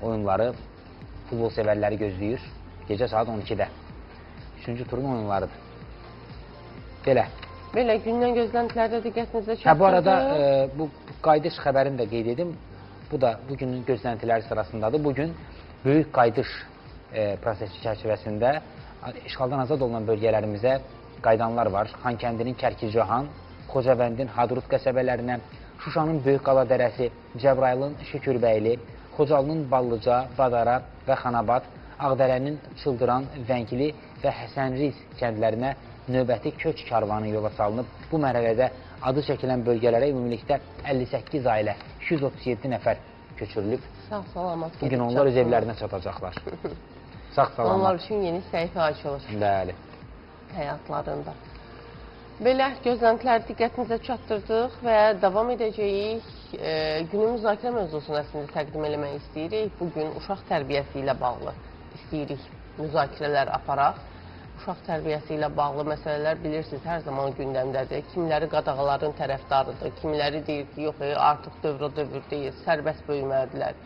oyunları futbol sevərləri gözləyir. Gecə saat 12-də. 3-cü turun oyunlarıdır. Belə. Belə gündən gözləntilərdə diqqətinizə çatdırdı. Bu arada bu qayıdış xəbərini də qeyd edim. Bu da bugünün gözləntiləri sırasındadır. Bugün böyük qayıdış prosesi çərçivəsində işğaldan azad olunan bölgələrimizə qayıdanlar var. Xankəndinin Kərkicahan, Xocavəndin Hadrut qəsəbələrinə, Şuşanın Böyük Qala Dərəsi, Cəbrayılın Şükürbəyli, Xocalının Ballıca, Badara və Xanabad, Ağdərənin Çıldıran, Vəngli və Həsənriz kəndlərinə növbəti köç karvanı yola salınıb. Bu mərhələdə adı çəkilən bölgələrə ümumilikdə 58 ailə, 237 nəfər köçürülüb. Sağ-salamat. Bugün onlar öz evlərinə çatacaqlar. Sağ-salamat. Onlar üçün yeni səhifə açılır. Bəli. Həyatlarında. Belə gözləntiləri diqqətinizə çatdırdıq və davam edəcəyik. Günün müzakirə mövzusunu əslində təqdim eləmək istəyirik. Bugün uşaq tərbiyəsi ilə bağlı istəyirik müzakirələr aparaq. Uşaq tərbiyəsi ilə bağlı məsələlər bilirsiniz, hər zaman gündəmdədir. Kimiləri qadağaların tərəfdarıdır, kimiləri deyir ki, yox, artıq dövr deyil, sərbəst böyüməlilər.